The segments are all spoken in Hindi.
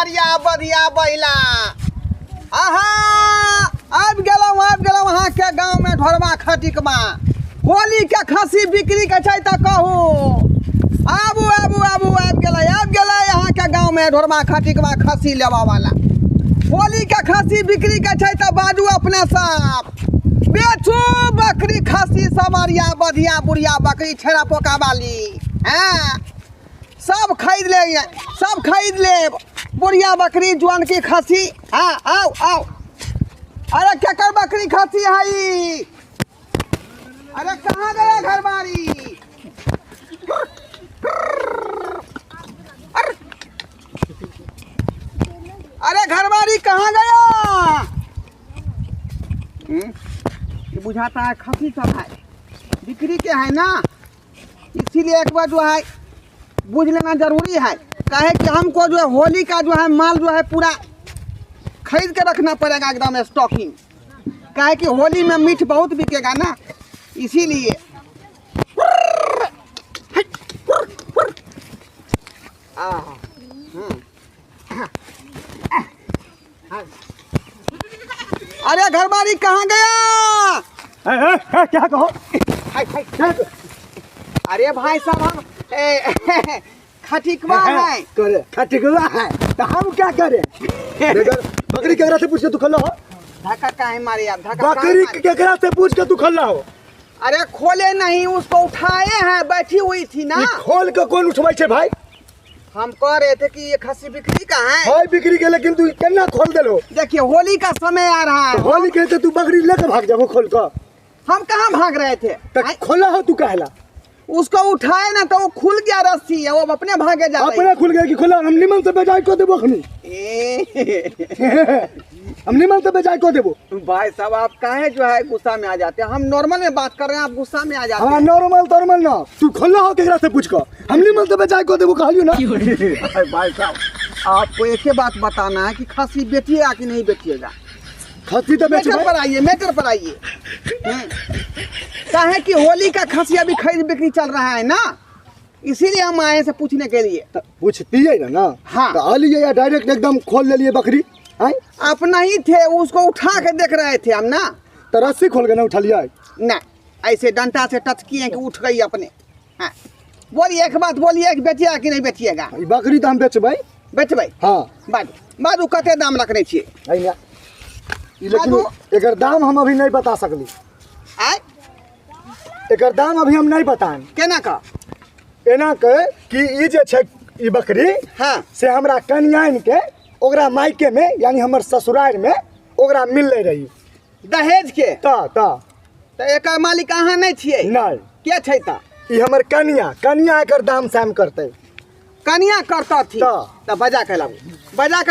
समरिया बधिया बैला। आहा आबि गेलौं अहाँ के गाँव में ढोरवा खटिकमा। होली के खस्सी बिक्री के छै त कहू। आबू आबि गेलै अहाँ के गाँव में ढोरवा खटिकमा खस्सी लेवा वाला। होली के खस्सी बिक्री के छै त बाजू अपने सब। बेचू बकरी खस्सी समरिया बधिया बुढ़िया बकरी छेड़ा पोका वाली हैं सब खरीद ले बुढ़िया बकरी जुआन की खस्सी। हाँ आओ अरे केकर बकरी खस्सी है। अरे कहाँ गया घर बारी। अरे घर बारी कहाँ गया। ये बुझाता है खस्सी सब है बिक्री के है ना, इसीलिए एक बार जो है बुझ लेना जरूरी है। काहे कि हमको जो है होली का जो है माल जो है पूरा खरीद के रखना पड़ेगा एकदम स्टॉकिंग। काहे कि होली में मीठ बहुत बिकेगा ना, इसीलिए। अरे घर बारी कहाँ गया। क्या कहो। अरे भाई साहब हम खटिकवा है। खटिकवा है तो हम क्या करें। बकरी केकरा से पूछ के तू खल्ला हो। धक्का काहे मारे आप। धक्का बकरी केकरा से पूछ के तू खल्ला हो। अरे खोले नहीं, उसको उठाए हैं, बैठी हुई थी ना। खोल के कौन उठवाई छे भाई। हम कह रहे थे कि ये खस्सी बिक्री का है। हां बिक्री के, लेकिन तू केना खोल देलो। देखिए होली का समय आ रहा है। होली के तो तू बकरी लेके भाग जाओ खोल कर। हम कहाँ भाग रहे थे। खोला हो तू कहला। उसको उठाए ना तो वो खुल गया रस्सी है, वो अपने भागे जा रही। अपने खुल गया कि खुला। हम निमन से बेजाय को देबो खनी। हम निमन से बेजाय को देबो। भाई साहब आप काहे जो है गुस्सा में आ जाते हैं। हम नॉर्मल में बात कर रहे हैं, आप गुस्सा में आ जाते हैं। हां नॉर्मल ना तू खोला हो केकरा से पूछ कर। हम निमन से बेजाय को देबो कहलियो ना। भाई साहब आपको एक ही बात बताना है कि खस्सी बेचिएगा कि नहीं बेचिएगा। खस्सी तो मैटर पर आइए। काहे कि होली का खस्सी अभी खरीद बिक्री चल रहा है ना, इसीलिए हम आए से पूछने के लिए। पूछती है ना। हाँ तो आ लिए या डायरेक्ट एकदम खोल ले लिए बकरी। अपना ही थे, उसको उठा के देख रहे थे हम ना। तो रस्सी खोल के ना उठा लिया ना, ऐसे डंडा से टच किए कि उठ गई अपने। हाँ बोलिए एक बात बोलिए कि बेचिएगा कि नहीं बेचिएगा। बकरी तो हम बेचबै। हाँ बाजू कते दाम रखने छिए। लेकिन एकर दाम हम अभी नहीं बता सकली। एकर दाम अभी हम नहीं बताएं। केना का एना के कि ई जे छै ई बकरी। हाँ से हमरा कन्याइन के ओकरा मायके में यानी हमर ससुराल में ओकरा मिलले रही दहेज के। त एकर मालिक अहाँ नहीं छिए। नहीं के छै त ई हमर कन्या एकर दाम साम करते। कन्या करता थी तो बजा के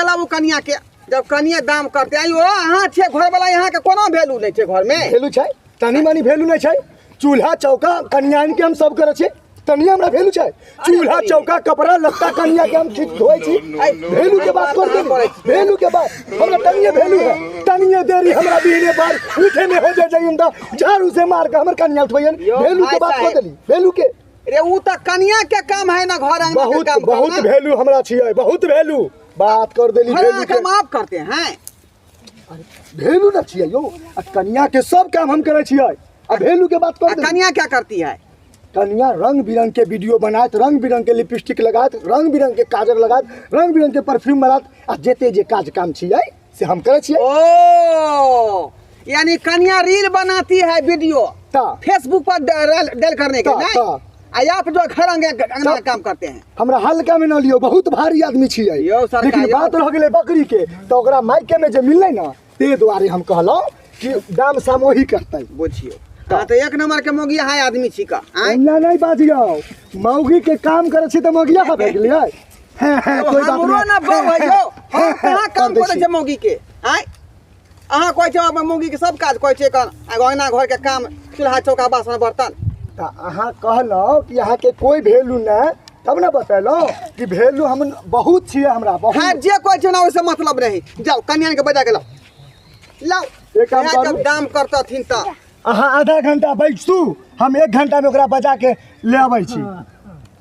लाबू कन्या के। जब कन्या दाम करते आइयो अहाँ छे घर वाला, यहाँ के कोनो वैल्यू नहीं छे। घर में वैल्यू छै, तनी मनी वैल्यू नहीं छै। चूल्हा चौका कन्याइन के हम सब करे छे, तनी हमरा वैल्यू छै। चूल्हा चौका कपड़ा लत्ता कन्या के हम ठीक धोए छी। वैल्यू के बात कर दे। वैल्यू के बात हमरा तनिए वैल्यू है। तनिए देरी हमरा बीने पर उठे में हो जाइन त झाड़ू से मार के हमर कन्या उठवैन। वैल्यू के बात कर देली। वैल्यू के रे उ त कन्या के काम है ना, घर आंगन के काम। बहुत वैल्यू हमरा छिए, बहुत वैल्यू बात कर देली। वैल्यू के माफ करते हैं। वैल्यू ना छिए यो। कन्या के सब काम हम करे छिए। अब वैल्यू के बात कर। कन्या क्या करती है। कन्या रंग बिरंग के वीडियो बनात, रंग बिरंग के लिपस्टिक लगात, रंग बिरंग के काजल लगात, रंग बिरंग के परफ्यूम मारत। आ जेते जे काज काम छिए से हम करे छिए। ओ यानी कन्या रील बनाती है वीडियो फेसबुक पर डाल करने के ना। आप जो घर अंगना काम करते हैं। हमरा हल्का में न लियो, बहुत भारी आदमी छिए। लेकिन बात रह गेलै बकरी के तो ओकरा मायके में जे मिलले ना, ते द्वारे हम कहलो कि दाम सामोही करतै। बुझियो तो एक नंबर के मोगिया है आदमी छी का। ना नहीं बाजियो, मौगी के काम करे छी त मोगिया का भेट लियै। कोई बात ना भइयो। हम कहां काम करे छ मौगी के। अहाँ कहै छ मौगी के सब काज कहै छ, अंगना घर के काम, चूल्हा चौका बासन बर्तन। तो अहाँ कहलो कि यहाँ के कोई वैल्यू ना, तब ना बतैलो कि वैल्यू हम बहुत छिए। हमरा बहुत। हां जे कहै छ ना ओसे मतलब नहीं। जाओ कन्या के बजा के लाओ। एक काम करू, दाम करता थिन त अहाँ आधा घंटा बैठू, हम 1 घंटा में ओकरा बजा के ले आबै छी।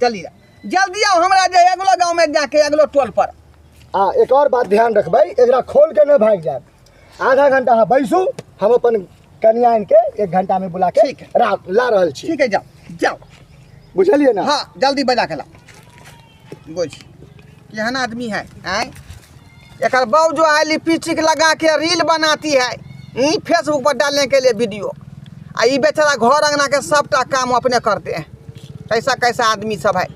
चलिए जल्दी आओ, हमरा जे अगलो गांव में जाके अगलो टोल पर एक और बात ध्यान रख भाई, एकरा खोल के न भाग जाए। आधा घंटा हाँ बैसू, हम अपन कन्या के 1 घंटा में बुला के ठीक है। ला रहल छी। ठीक है, जाओ जाओ। बुझलिए ना? हाँ, जल्दी बजा के लाओ। बुझ केहन आदमी है आए? एक बहू जो है लिपस्टिक लगा के रील बनाती है फेसबुक पर डालने के लिए वीडियो, आ ये बेचारा घर अंगना के सबटा काम अपने करते हैं। कैसा कैसा आदमी सब है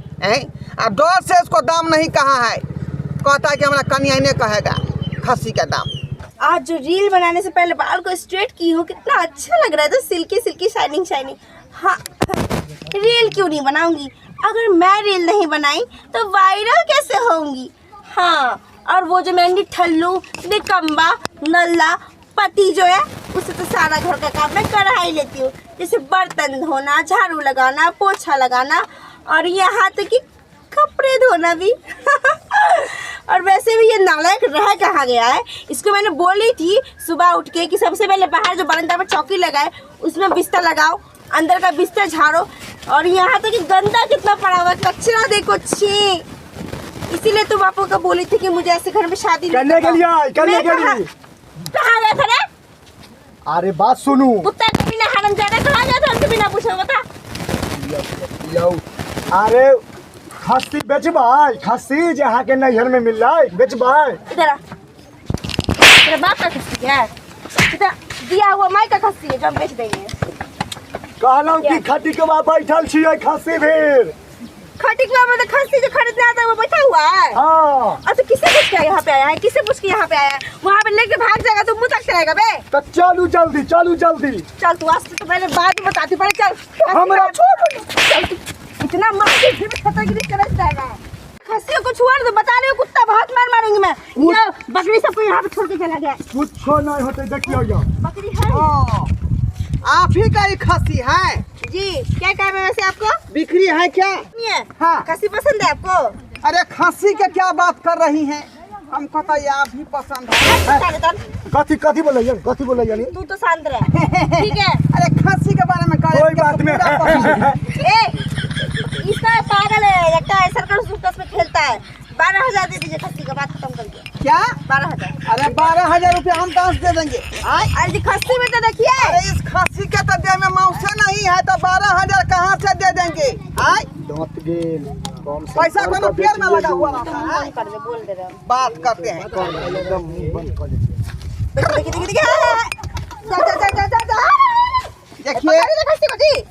आ डर से इसको दाम नहीं कहा है, कहता है कि हमारा कन्या ने कहेगा खस्सी का दाम। आज जो रील बनाने से पहले बाल को स्ट्रेट की हूँ, कितना अच्छा लग रहा है, तो सिल्की सिल्की शाइनिंग शाइनिंग। हाँ, रील क्यों नहीं बनाऊंगी? अगर मैं रील नहीं बनाई तो वायरल कैसे होंगी? हाँ, और वो जो मेरी ठल्लू निकम्बा नल्ला पति जो है, उससे तो सारा घर का काम मैं करा ही लेती हूँ, जैसे बर्तन धोना, झाड़ू लगाना, पोछा लगाना, और यहाँ तक कि कपड़े धोना भी। और वैसे भी ये नालायक रह कहाँ गया है? इसको मैंने बोली थी सुबह उठ के कि सबसे पहले बाहर जो बरामदा में चौकी लगाए उसमें बिस्तर लगाओ, अंदर का बिस्तर झाड़ो, और यहाँ तक कि गंदा कितना पड़ा हुआ है, कचरा देखो, छी। इसीलिए तो बापू का बोली थी कि मुझे ऐसे घर में शादी करने के लिए कहाँ गया था रे? अरे बात सुनू, कुत्ता कभी ना हरम जाएगा, कहाँ गया था हमसे बिना पूछे? बता। अरे खस्सी बेचबाई, खस्सी जहाँ के नैहर में मिल रहा है बेचबाई। इधर आ, तेरा बाप का खस्सी है, इधर दिया हुआ माई का खस्सी है जो हम बेच देंगे। कहलौं कि खट्टी के बाद बैठल छियै खस्सी भीड़। खट्टी के बाद मतलब खस्सी जो खरीदने आता है वो बैठा हुआ है। हाँ, अच्छा, किससे पूछ के यहाँ पे आया है? किससे पूछ के यहाँ पे आया है? वहाँ पे लेके भाग जाएगा तो मुँह तक चलेगा बे। तो चलू जल्दी, चलू जल्दी। चल तू, आज तो पहले बाद में बताती, पहले चल। हमरा छोड़। चल तू, इतना मार के फिर खतरगिरी करत जाएगा। खस्सियों को छुआ दो, बता रही हूँ, कुत्ता बहुत मार मारूंगी मैं। ये बकरी सबको यहाँ पे छोड़ के चला गया। कुछ नहीं होते, देखियो यो। बकरी है आप ही का ही खस्सी है जी। क्या काम है वैसे आपको? बिक्री है क्या? नहीं है? हाँ। खस्सी पसंद है आपको? अरे खस्सी के क्या बात कर रही हैं? हमको तो ये आप ही पसंद है। कथी कथी बोलैया, कथी बोलैया नहीं? तू तो शांत रह, ठीक है? अरे खस्सी के बारे में कोई बात में। इसका पागल है, लगता है सर्कस उर्कस में खेलता है। 12,000 दे दीजिए खस्सी का, बात खत्म कर दिया। क्या? 12,000। अरे 12,000 रुपये हम कहाँ से दे देंगे? अरे खस्सी में तो देखिए। अरे इस खस्सी के तो दे में मौसे नहीं है तो 12,000 कहाँ से दे देंगे? दांत गेल कम से पैसा कोनो पेड़ में लगा हुआ रहता है। बंद कर दे, बोल दे रहा हूँ। बात करते हैं। एकदम मुंह बंद कर दीजिए। देखिए देखिए खस्सी को जी।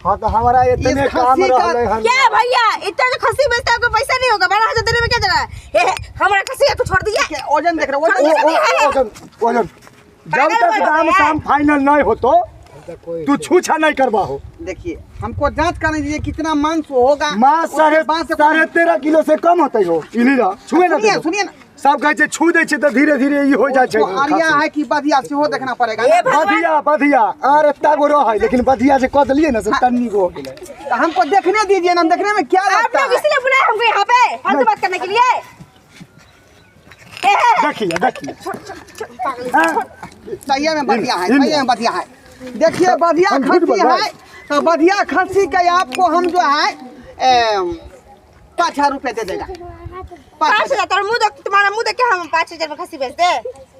हाँ तो हमारा इतने इस काम खस्सी का रहले हन। क्या भैया, इतना जो खस्सी बेचता है आपको पैसा नहीं होगा? 12,000 देने में क्या जरा है? हमारा खस्सी है तो छोड़ दिया। क्या ओजन देख रहे हो? वजन वजन जब तक दाम शाम फाइनल नहीं हो तो तू छूछा नहीं करवा हो। देखिए हमको जांच करने दीजिए कितना मांस होगा। माँ साढ़े 13.5 किलो से कम होते हो। इलीला छुए ना सुनिए सुनिए ना, सब कहे छे छू दे छे तो धीरे धीरे ये हो जाए छे। आरिया है कि बधिया से हो देखना पड़ेगा ये ना। बधिया बधिया अरे तागो रह है, लेकिन बधिया से कह दिए ना से तन्नी को हो गेले। तो हमको देखने दीजिए ना, देखने में क्या आप लगता लोग है? इसलिए बुलाए हमको यहाँ पे फालतू बात करने के लिए? देखिए देखिए सही में बधिया है, इन- सही में बधिया है। देखिए बधिया हम झूठ खस्सी बोल रहे है तो बधिया खस्सी का आपको हम जो है 5,000 रुपये दे देगा। 5,000। 5,000 तुम्हारा मुंह देख के हम 5,000 में खस्सी बेच दे?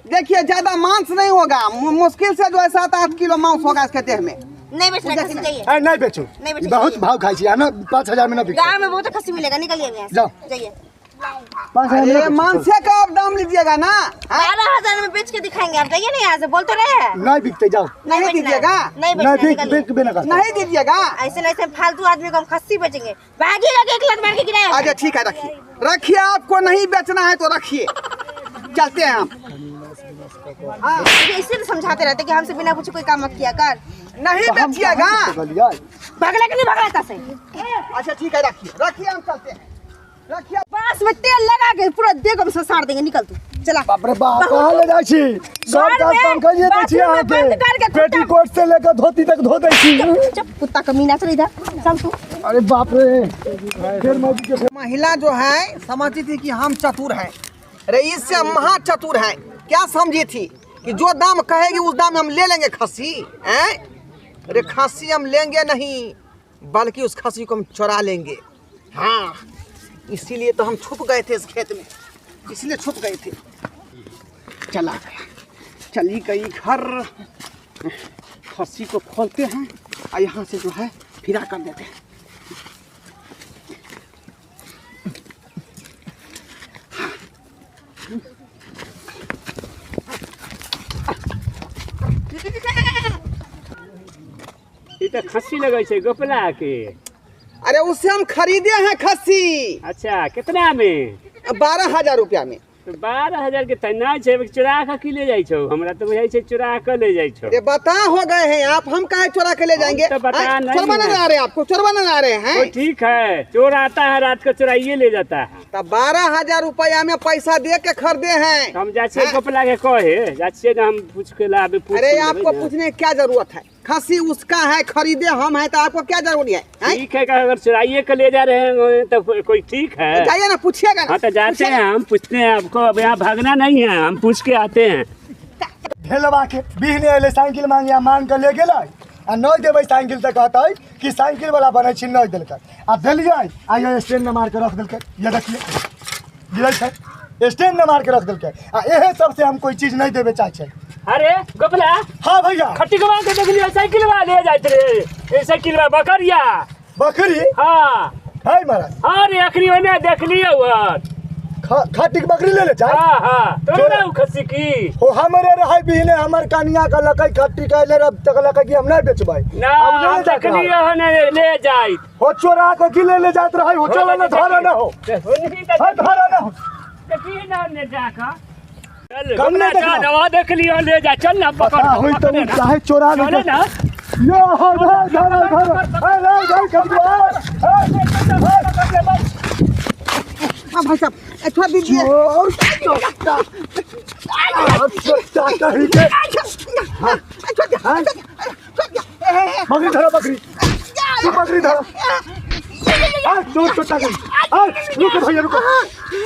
देखिए ज्यादा मांस नहीं होगा, मुश्किल से जो है 7-8 किलो मांस होगा इसके देह में। नहीं बेचना खस्सी, चाहिए ए नहीं बेचो, नहीं बेचो, बहुत चाहिए। भाव खाई छी ना। 5,000 में ना बिके। गाँव में बहुत खस्सी मिलेगा, निकलिए यहाँ से। जाओ। जाइए। 5,000 में ना अरे बेचो। मांसे का आप दाम लीजिएगा ना? 12,000 में बेच के दिखाएंगे आप। जाइए ना यहाँ से, बोल तो रहे हैं। नहीं बिकते जाओ। नहीं बेचना है। दीजिएगा? नहीं नहीं बेचना, बिक निकलिए। बिक बिना करता। नहीं दीजिएगा? ऐसे नहीं, ऐसे फालतू आदमी को हम खस्सी बेचेंगे। भागिएगा कि 1 लाख मार के गिराएंगे। अच्छा ठीक है, रखिए रखिए, आपको नहीं बेचना है तो रखिए, चलते हैं हम। हाँ, मुझे इसलिए तो समझाते रहते कि हमसे बिना पूछे कोई काम मत किया कर। नहीं बेचिएगा? भागला कि नहीं भागला से? अच्छा ठीक है, रखिए रखिए, हम चलते हैं। रखिए। बस में तेल लगा के पूरा देह को साड़ देंगे। निकल तू, चला। बाप रे बाप, कहाँ ले जाइ छी? सब घर काम में, काम करिए दै छी बाथरूम में आके। बंद करके कुत्ता- पेटीकोट से लेकर धोती तक धो दै छी। चुप, कुत्ता कमीना चल इधर। चल तू। अरे बाप रे, फिर मौजी के महिला जो है समझती थी कि हम चतुर हैं, रईस से महा चतुर हैं। क्या समझी थी कि जो दाम कहेगी उस दाम में हम ले लेंगे खस्सी? अरे खस्सी हम लेंगे नहीं, बल्कि उस खस्सी को हम चुरा लेंगे। हाँ, इसीलिए तो हम छुप गए थे इस खेत में। इसलिए छुप गए थे। चला गया, चली गई घर। खस्सी को खोलते हैं और यहाँ से जो है फिरा कर देते हैं। ये तो खस्सी लगे छे गोपला के। अरे उससे हम खरीदे हैं खस्सी। अच्छा कितना में? 12,000 रुपया में। तो 12,000 के तना छे, चुरा के ले जाई छो? हमरा तो बुझाई छे चुरा के ले जाई छो। अरे बता हो गए हैं आप, हम काहे चोरा के ले जाएंगे? तो बता नहीं चोरवा नहीं आ रहे आपको, चोरवा नहीं आ रहे हैं। तो ठीक है, चोर आता है रात को चुराइए ले जाता है। तब 12,000 रुपया में पैसा दे के खरीदे हैं। हम जाचे गोपला के कहे जाचे ना, हम पूछ के लाबे पूछ। अरे आपको पूछने की क्या जरूरत है? खस्सी उसका है, खरीदे हम है, तो आपको क्या जरूरी है? ठीक है, अगर चुराइए के ले जा रहे हैं तो कोई ठीक है। जाइए ना, पूछिएगा ना। हाँ तो जाते हैं हम, पूछते हैं आपको। अब यहाँ भागना नहीं है, हम पूछ के आते हैं। ढेलवा के बिहने अले साइकिल मांगिया मांग के ले गेलै आ नहीं देबै साइकिल तो कहते कि साइकिल वाला बने छी नहीं देलकै आ देलियै आ ये स्टैंड में मार के रख देलकै। ये देखिए गिरै छै, स्टैंड में मार के रख देलकै आ एहे सब से हम कोई चीज नहीं देबे चाहे छै। अरे गोपला, हाँ भैया, खट्टी के बांध के देख लियो, साइकिल वाला ले जाते रे। ये साइकिल वाला बकरिया। बकरी हाँ है महाराज। हाँ रे, अखरी ओने देख लियो वो। खाटी के बकरी ले ले चाहे। हाँ हाँ, तो ना खस्सी की हो हमरे रहै बिहने हमर कनिया का लकै खट्टी का ले रब तक लकै कि हम नहीं बेचबै ना। हम देख लियो ओने ले जाई हो, चोरा के कि ले जात रहै हो। चलो ना, धरा ना हो, धरा ना हो। देखिए ना ने जाका चल कम गोपला, नहीं देखना। नवा देख लियो, ले जा। चल ना, पकड़ होई तो पकड़ ना। चाहे चोरा ले चले ना। यो हो धरा ए हाँ भाई साहब, छोड़ दीजिए। बकरी धरा, बकरी तू बकरी धरा। चोर चोटा रुको भैया रुको।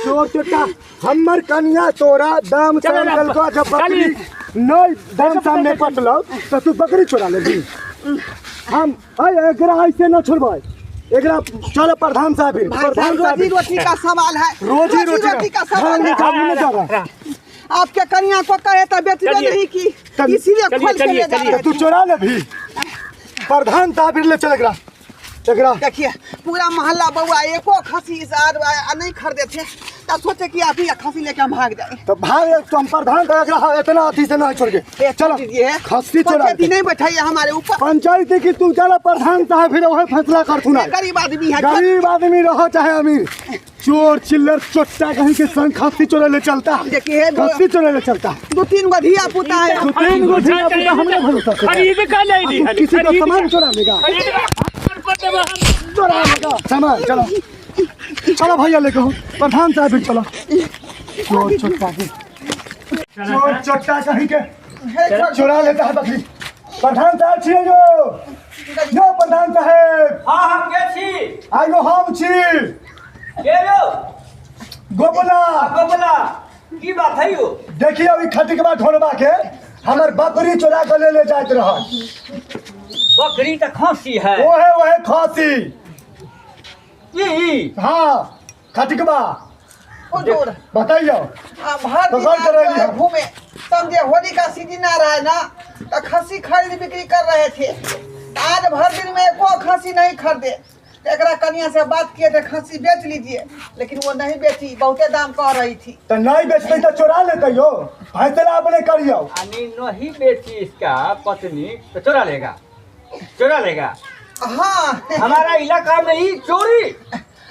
चोर चोटा हमर कनिया तोरा दाम चलो ना, चल को जब बकरी नहीं दाम सामने पटलो तो तू बकरी चोरा लेबी। हम एकरा ऐसे न छोड़बै, एकरा चलो प्रधान साहब। प्रधान साहब, रोजी रोटी का सवाल है। रोजी रोटी का सवाल है। का आपके कन्या को कहे तो बेचने चलिए। नहीं की, इसीलिए खोल के ले जा रहे तू चोरा ले भी। प्रधान साहब ले चल एकरा। देखिए पूरा मोहल्ला बउआ एको खसी नहीं खरीदे थे, तो सोचे कि आप ही खसी लेके हम भाग जाए। तो भाई तुम प्रधान का एकरा इतना अथी से नहीं छोड़ के चलो खस्सी चोरा पंचायती नहीं बैठाइए हमारे ऊपर। पंचायत की तू चलो प्रधान साहब फिर वही फैसला कर तू ना। गरीब आदमी है, गरीब आदमी रहो चाहे अमीर, चोर चिल्लर चोट्टा कहीं के संग खस्सी चोरा ले चलता। देखिए खस्सी चोरा ले चलता। 2-3 गो धिया पुता है। 2-3 गो धिया पुता हमने भरोसा कर। खरीद का नहीं दी, किसी का सामान चोरा लेगा, चोरा लेगा सामान। चलो चलो भैया लेके हो प्रधान साहब भी चलो। चोर चोट्टा के, चोर चोट्टा कहीं के चोरा लेता है बकरी। प्रधान साहब छिए जो प्रधान साहब। हाँ हम के छी? आइयो हम छी के यो? गोपला। गोपला की बात है यो? देखिए अभी खटी के बाद ढोलबा के हमर बकरी चोरा के ले जात रहा। बकरी तो खांसी है। ओहे खांसी। ई हाँ खटिकबा बताइयो। हर तो कौन कर रही है? घूमे समझे, होली का सीजन आ रहा है ना, तो खस्सी खरीद बिक्री कर रहे थे। आज भर दिन में एको खस्सी नहीं खरीदे। एकरा कनिया से बात किए थे खस्सी बेच लीजिए, लेकिन वो नहीं बेची, बहुते दाम कह रही थी। तो नहीं बेचते तो चोरा लेते यो, फैसला अपने करियो। अनि नहीं बेची इसका पत्नी तो चोरा लेगा, चोरा लेगा। हाँ हमारा इलाका में ही चोरी।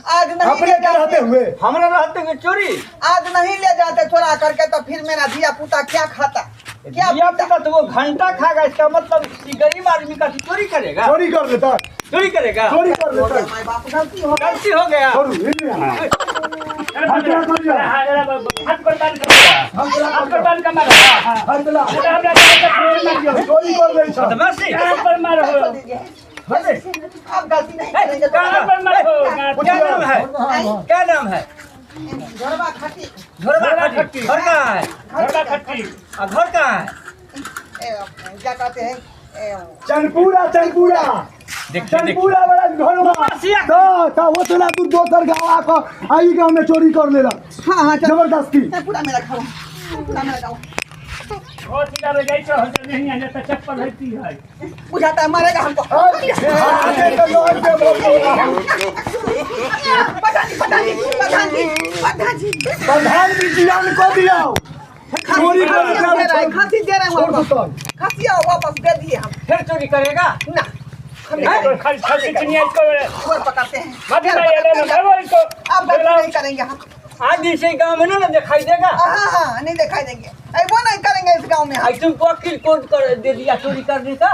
आज नहीं अपने ले क्या रहते जाते, हुए हमारा रहते हुए चोरी। आज नहीं ले जाते चोरा करके, तो फिर मेरा धिया पुता क्या खाता? क्या दिया पिता तो वो घंटा खाएगा, इसका मतलब कि गरीब आदमी का चोरी करेगा, चोरी कर लेता, चोरी करेगा। चोरी कर लेता। माय बाप गलती हो गई। गलती हो गया। छोड़ू, हिल जा। फैसला करियो। हाथ पर बांध कर, हाथ पर बांध कर मारो। फैसला हमरा के चोरी कर ले छ। बदमाशी। हाथ पर मारो, अब गलती नहीं करेंगे। हाथ पर मारो। क्या नाम है? क्या नाम है? घरवा खटी, घोड़ा खट्टी। घर कहाँ है? घोड़ा खट्टी। घर कहाँ है? क्या कहते हैं चनपुरा चनपुरा देखिए पूरा बड़ा घरवा तो वो चला तू दोसर गाँव आकर आई गाँव में चोरी कर लेला हाँ हाँ चल जबरदस्ती पूरा मेरा खाओ पूरा मेरा खाओ और सीधा ले जाई छो नहीं आ जाता चप्पल रहती है बुझाता है मरेगा हमको प्रधान जी जियान को दिया चोरी कर खांसी दे रहे हैं वापस खांसी आओ वापस दे दिए हम फिर चोरी करेगा ना हम नहीं खाली खाली चिनिया इसको और पकड़ते हैं मत ये ले वो इसको अब नहीं करेंगे हम आज इसे गांव में ना दिखाई देगा। हाँ हाँ नहीं दिखाई देंगे वो नहीं करेंगे इस गांव में हम। आज तुमको अकील कौन कर दे दिया चोरी करने का?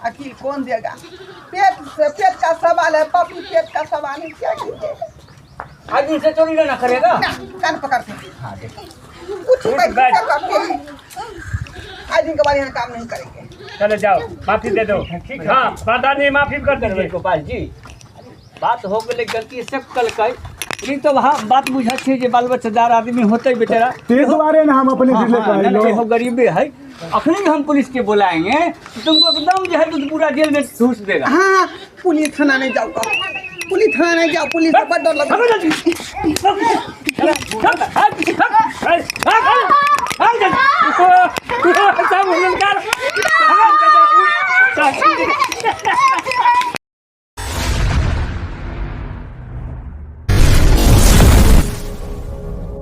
अकील कौन देगा? पेट का सवाल है पपी, पेट का सवाल है, क्या कीजिएगा? आज इनसे चोरी ना करेगा। कान पकड़ते हैं कुछ करते हैं आज इनके बारे में काम नहीं करेंगे। चले जाओ माफी दे दो। हाँ प्रधान जी माफी कर दे गोपाल जी बात हो गई गलती से कल कई नहीं तो वहाँ बात बुझा छे जे बाल बच्चेदार आदमी होते बेचारा ते द्वारे ना हम अपने जिले का ना हो गरीबे है अखनी हम पुलिस के बुलाएंगे तो तुमको एकदम जो है तो पूरा जेल में घुस देगा। हाँ पुलिस थाना नहीं जाऊँगा, पुलिस थाना नहीं जाओ, पुलिस से बड़ा डर लगता है। सब